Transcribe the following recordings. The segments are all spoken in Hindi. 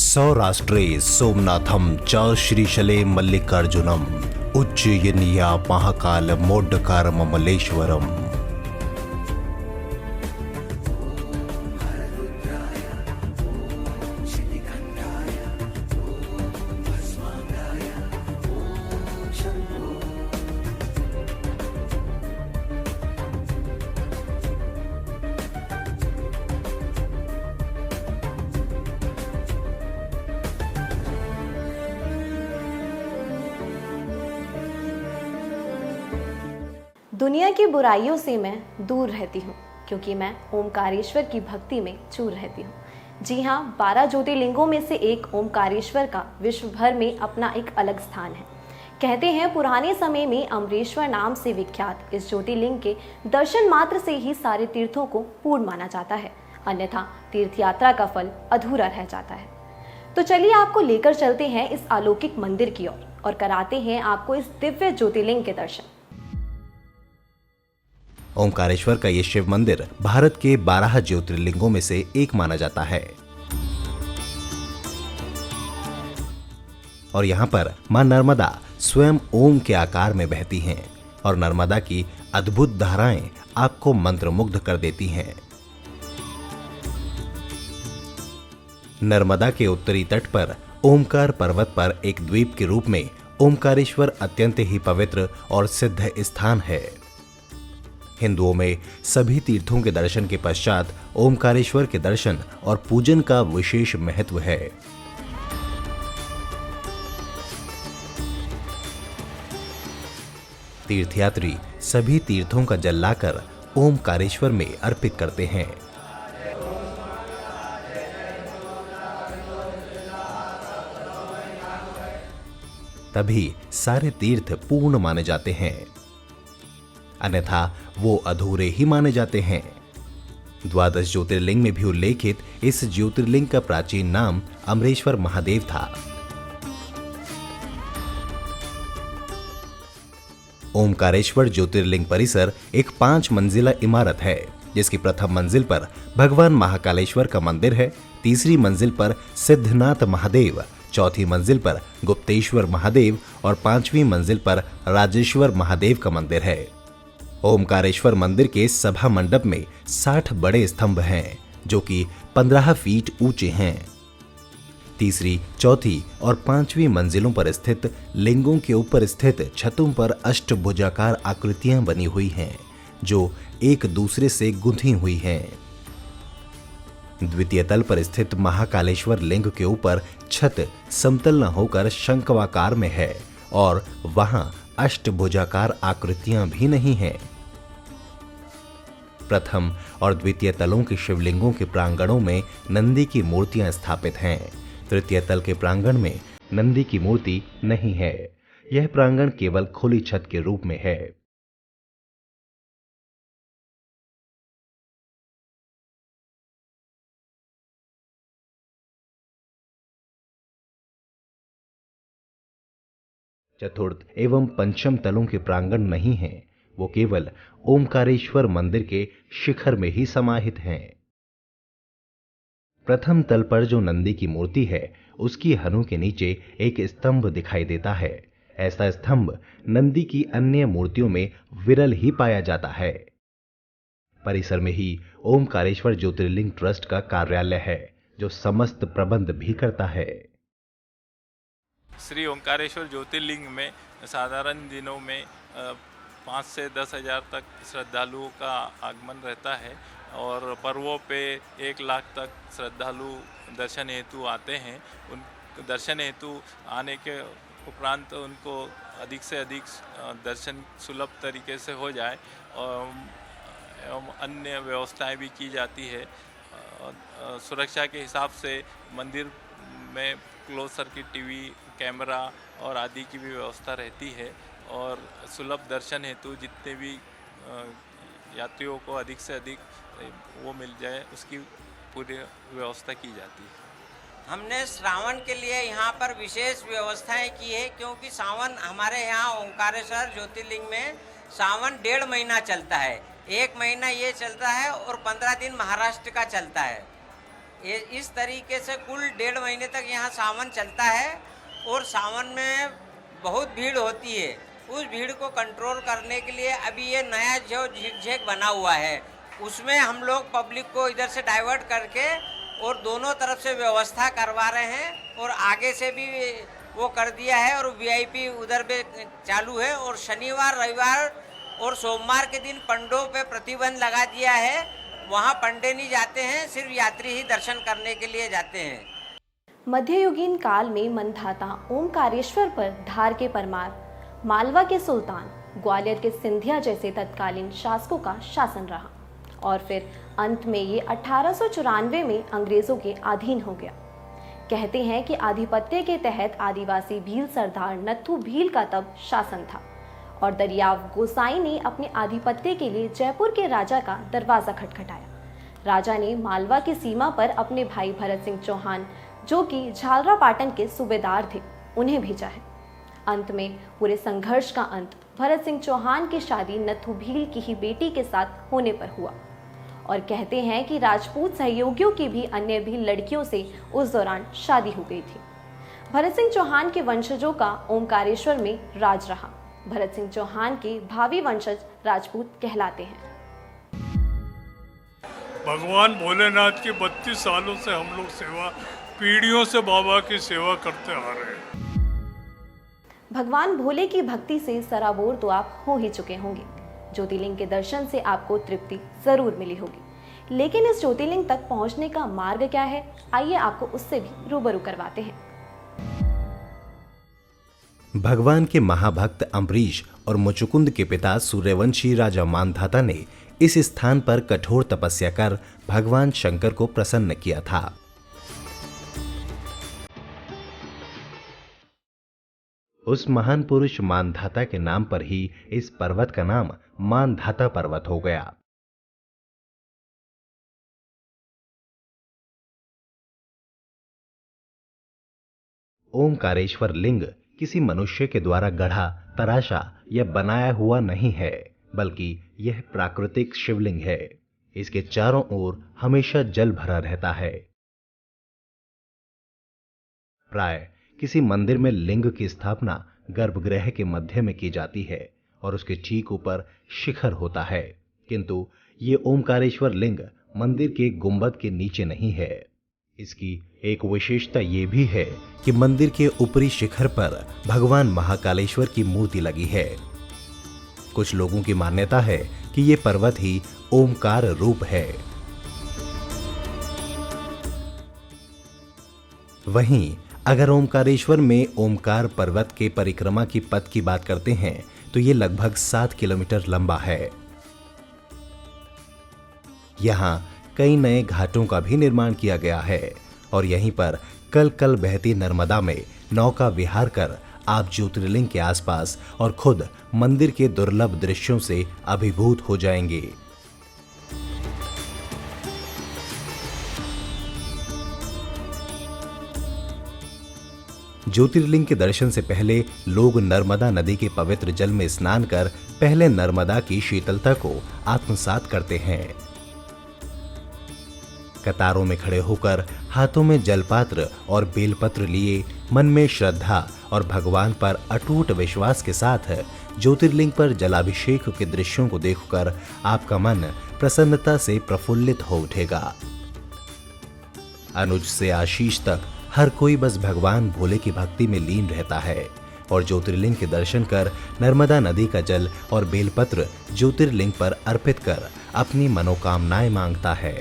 सौराष्ट्रे सोमनाथम च श्रीशले मल्लिकार्जुनम उज्जयिन्या महाकाल मोड्डकारममलेश्वरम। दुनिया की बुराइयों से मैं दूर रहती हूँ क्योंकि मैं ओमकारेश्वर की भक्ति में चूर रहती हूँ। जी हाँ, 12 ज्योतिर्लिंगों में से एक ओमकारेश्वर का विश्व भर में अपना एक अलग स्थान है। कहते हैं पुराने समय में अमरेश्वर नाम से विख्यात इस ज्योतिर्लिंग के दर्शन मात्र से ही सारे तीर्थों को पूर्ण माना जाता है, अन्यथा तीर्थ यात्रा का फल अधूरा रह जाता है। तो चलिए आपको लेकर चलते हैं इस अलौकिक मंदिर की ओर और कराते हैं आपको इस दिव्य ज्योतिर्लिंग के दर्शन। ओमकारेश्वर का ये शिव मंदिर भारत के 12 ज्योतिर्लिंगों में से एक माना जाता है और यहाँ पर मां नर्मदा स्वयं ओम के आकार में बहती हैं और नर्मदा की अद्भुत धाराएं आपको मंत्रमुग्ध कर देती हैं। नर्मदा के उत्तरी तट पर ओमकार पर्वत पर एक द्वीप के रूप में ओमकारेश्वर अत्यंत ही पवित्र और सिद्ध स्थान है। हिंदुओं में सभी तीर्थों के दर्शन के पश्चात ओमकारेश्वर के दर्शन और पूजन का विशेष महत्व है। तीर्थयात्री सभी तीर्थों का जल लाकर ओमकारेश्वर में अर्पित करते हैं। तभी सारे तीर्थ पूर्ण माने जाते हैं, अन्यथा वो अधूरे ही माने जाते हैं। 12 ज्योतिर्लिंग में भी उल्लेखित इस ज्योतिर्लिंग का प्राचीन नाम अमरेश्वर महादेव था। ओमकारेश्वर ज्योतिर्लिंग परिसर एक 5 मंजिला इमारत है, जिसकी प्रथम मंजिल पर भगवान महाकालेश्वर का मंदिर है, तीसरी मंजिल पर सिद्धनाथ महादेव, चौथी मंजिल पर गुप्तेश्वर महादेव और 5वीं मंजिल पर राजेश्वर महादेव का मंदिर है। ओमकारेश्वर मंदिर के सभा मंडप में 60 बड़े स्तंभ हैं, जो कि 15 फीट ऊंचे हैं। तीसरी, चौथी और 5वीं मंजिलों पर स्थित लिंगों के ऊपर स्थित छतों पर अष्टभुजाकार आकृतियां बनी हुई हैं, जो एक दूसरे से गुंथी हुई हैं। द्वितीय तल पर स्थित महाकालेश्वर लिंग के ऊपर छत समतल न होकर शंक्वाकार में है और वहां अष्टभुजाकार आकृतियां भी नहीं हैं। प्रथम और द्वितीय तलों के शिवलिंगों के प्रांगणों में नंदी की मूर्तियां स्थापित हैं। तृतीय तल के प्रांगण में नंदी की मूर्ति नहीं है। यह प्रांगण केवल खुली छत के रूप में है। चतुर्थ एवं पंचम तलों के प्रांगण नहीं हैं, वो केवल ओमकारेश्वर मंदिर के शिखर में ही समाहित हैं। प्रथम तल पर जो नंदी की मूर्ति है, उसकी हनु के नीचे एक स्तंभ दिखाई देता है। ऐसा स्तंभ नंदी की अन्य मूर्तियों में विरल ही पाया जाता है। परिसर में ही ओमकारेश्वर ज्योतिर्लिंग ट्रस्ट का कार्यालय है, जो समस्त प्रबंध भी करता है। श्री ओमकारेश्वर ज्योतिर्लिंग में साधारण दिनों में 5 से 10 हज़ार तक श्रद्धालुओं का आगमन रहता है और पर्वों पे 1 लाख तक श्रद्धालु दर्शन हेतु आते हैं। उन दर्शन हेतु आने के उपरांत उनको अधिक से अधिक दर्शन सुलभ तरीके से हो जाए और एवं अन्य व्यवस्थाएं भी की जाती है। सुरक्षा के हिसाब से मंदिर में क्लोज सर्किट टीवी, कैमरा और आदि की भी व्यवस्था रहती है और सुलभ दर्शन हेतु जितने भी यात्रियों को अधिक से अधिक वो मिल जाए, उसकी पूरी व्यवस्था की जाती है। हमने श्रावण के लिए यहाँ पर विशेष व्यवस्थाएं की है, क्योंकि सावन हमारे यहाँ ओमकारेश्वर ज्योतिर्लिंग में सावन 1.5 महीना चलता है। 1 महीना ये चलता है और 15 दिन महाराष्ट्र का चलता है। ये इस तरीके से कुल 1.5 महीने तक यहाँ सावन चलता है और सावन में बहुत भीड़ होती है। उस भीड़ को कंट्रोल करने के लिए अभी ये नया जो झिकझैक बना हुआ है उसमें हम लोग पब्लिक को इधर से डाइवर्ट करके और दोनों तरफ से व्यवस्था करवा रहे हैं और आगे से भी वो कर दिया है और वीआईपी उधर पे चालू है। और शनिवार रविवार और सोमवार के दिन पंडों पे प्रतिबंध लगा दिया है, वहाँ पंडे नहीं जाते हैं, सिर्फ यात्री ही दर्शन करने के लिए जाते हैं। मध्ययुगीन काल में मंधाता ओमकारेश्वर पर धार के परमार, मालवा के सुल्तान, ग्वालियर के सिंधिया जैसे तत्कालीन शासकों का शासन रहा और फिर अंत में ये 1894 में अंग्रेजों के अधीन हो गया। कहते हैं कि आधिपत्य के तहत आदिवासी भील सरदार नत्थू भील का तब शासन था और दरियाव गोसाई ने अपने आधिपत्य के लिए जयपुर के राजा का दरवाजा खटखटाया। राजा ने मालवा की सीमा पर अपने भाई भरत सिंह चौहान, जो कि झालरापाटन के सूबेदार थे, उन्हें भेजा है। अंत में पूरे संघर्ष का अंत भरत सिंह चौहान की शादी नत्थू भील की ही बेटी के साथ होने पर हुआ और कहते हैं कि राजपूत सहयोगियों की भी अन्य भी लड़कियों से उस दौरान शादी हो गई थी। भरत सिंह चौहान के वंशजों का ओमकारेश्वर में राज रहा। भरत सिंह चौहान के भावी वंशज राजपूत कहलाते हैं। भगवान भोलेनाथ की 32 सालों से हम लोग सेवा, पीढ़ियों से बाबा की सेवा करते आ रहे हैं। भगवान भोले की भक्ति से सराबोर तो आप हो ही चुके होंगे। ज्योतिर्लिंग के दर्शन से आपको तृप्ति जरूर मिली होगी, लेकिन इस ज्योतिर्लिंग तक पहुंचने का मार्ग क्या है, आइए आपको उससे भी रूबरू करवाते हैं। भगवान के महाभक्त अम्बरीश और मुचुकुंद के पिता सूर्यवंशी राजा मानधाता ने इस स्थान पर कठोर तपस्या कर भगवान शंकर को प्रसन्न किया था। उस महान पुरुष मानधाता के नाम पर ही इस पर्वत का नाम मानधाता पर्वत हो गया। ओमकारेश्वर लिंग किसी मनुष्य के द्वारा गढ़ा, तराशा या बनाया हुआ नहीं है, बल्कि यह प्राकृतिक शिवलिंग है। इसके चारों ओर हमेशा जल भरा रहता है। प्राय किसी मंदिर में लिंग की स्थापना गर्भगृह के मध्य में की जाती है और उसके ठीक ऊपर शिखर होता है, किंतु ये ओमकारेश्वर लिंग मंदिर के गुंबद के नीचे नहीं है। इसकी एक विशेषता ये भी है कि मंदिर के ऊपरी शिखर पर भगवान महाकालेश्वर की मूर्ति लगी है। कुछ लोगों की मान्यता है कि ये पर्वत ही ओमकार रूप है। वहीं अगर ओमकारेश्वर में ओमकार पर्वत के परिक्रमा की पथ की बात करते हैं तो ये लगभग 7 किलोमीटर लंबा है। यहां कई नए घाटों का भी निर्माण किया गया है और यहीं पर कल कल बहती नर्मदा में नौका विहार कर आप ज्योतिर्लिंग के आसपास और खुद मंदिर के दुर्लभ दृश्यों से अभिभूत हो जाएंगे। ज्योतिर्लिंग के दर्शन से पहले लोग नर्मदा नदी के पवित्र जल में स्नान कर पहले नर्मदा की शीतलता को आत्मसात करते हैं। कतारों में खड़े होकर हाथों में जलपात्र और बेलपत्र लिए मन में श्रद्धा और भगवान पर अटूट विश्वास के साथ ज्योतिर्लिंग पर जलाभिषेक के दृश्यों को देखकर आपका मन प्रसन्नता से प्रफुल्लित हो उठेगा। अनुज से आशीष तक हर कोई बस भगवान भोले की भक्ति में लीन रहता है और ज्योतिर्लिंग के दर्शन कर नर्मदा नदी का जल और बेलपत्र ज्योतिर्लिंग पर अर्पित कर अपनी मनोकामनाएं मांगता है।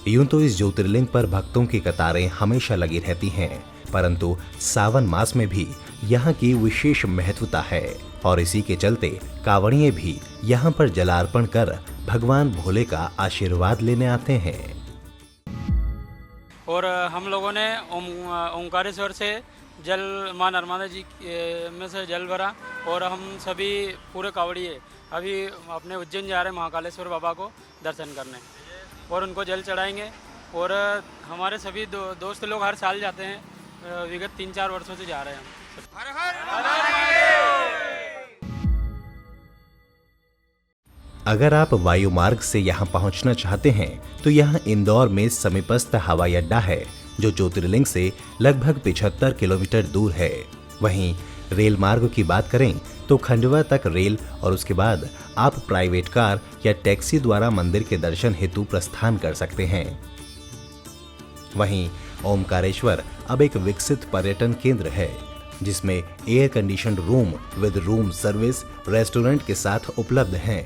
यूं तो इस ज्योतिर्लिंग पर भक्तों की कतारें हमेशा लगी रहती हैं, परंतु सावन मास में भी यहाँ की विशेष महत्वता है और इसी के चलते कांवड़िए भी यहाँ पर जलार्पण कर भगवान भोले का आशीर्वाद लेने आते हैं। और हम लोगों ने ओंकारेश्वर से जल मां नर्मदा जी में से जल भरा और हम सभी पूरे कांवड़िए अभी अपने उज्जैन जा रहे हैं महाकालेश्वर बाबा को दर्शन करने और उनको जल चढ़ाएंगे। और हमारे सभी दोस्त लोग हर साल जाते हैं, विगत 3-4 वर्षों से जा रहे हैं हम। हर हर अगर आप वायु मार्ग से यहाँ पहुँचना चाहते हैं तो यहाँ इंदौर में समीपस्थ हवाई अड्डा है जो ज्योतिर्लिंग से लगभग 75 किलोमीटर दूर है। वहीं रेल मार्ग की बात करें तो खंडवा तक रेल और उसके बाद आप प्राइवेट कार या टैक्सी द्वारा मंदिर के दर्शन हेतु प्रस्थान कर सकते हैं। वहीं ओमकारेश्वर अब एक विकसित पर्यटन केंद्र है जिसमें air conditioned room with room service restaurant के साथ उपलब्ध हैं।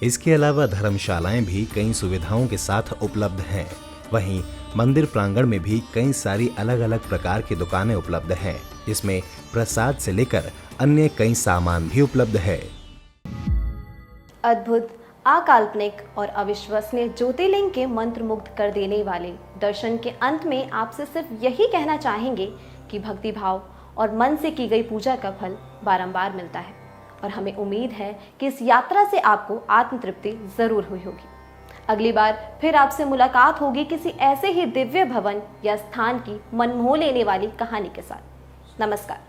इसके अलावा धर्मशालाएं भी कई सुविधाओं के साथ उपलब्ध हैं। वहीं मंदिर प्रांगण में भी कई सारी अलग अलग प्रकार की दुकानें उपलब्ध हैं जिसमें प्रसाद से लेकर अन्य कई सामान भी उपलब्ध है। अद्भुत, अकाल्पनिक और अविश्वसनीय ज्योतिर्लिंग के मंत्र मुग्ध कर देने वाले दर्शन के अंत में आपसे सिर्फ यही कहना चाहेंगे कि भक्ति भाव और मन से की गई पूजा का फल बारंबार मिलता है और हमें उम्मीद है कि इस यात्रा से आपको आत्म तृप्ति जरूर हुई होगी। अगली बार फिर आपसे मुलाकात होगी किसी ऐसे ही दिव्य भवन या स्थान की मन मोह लेने वाली कहानी के साथ। नमस्कार।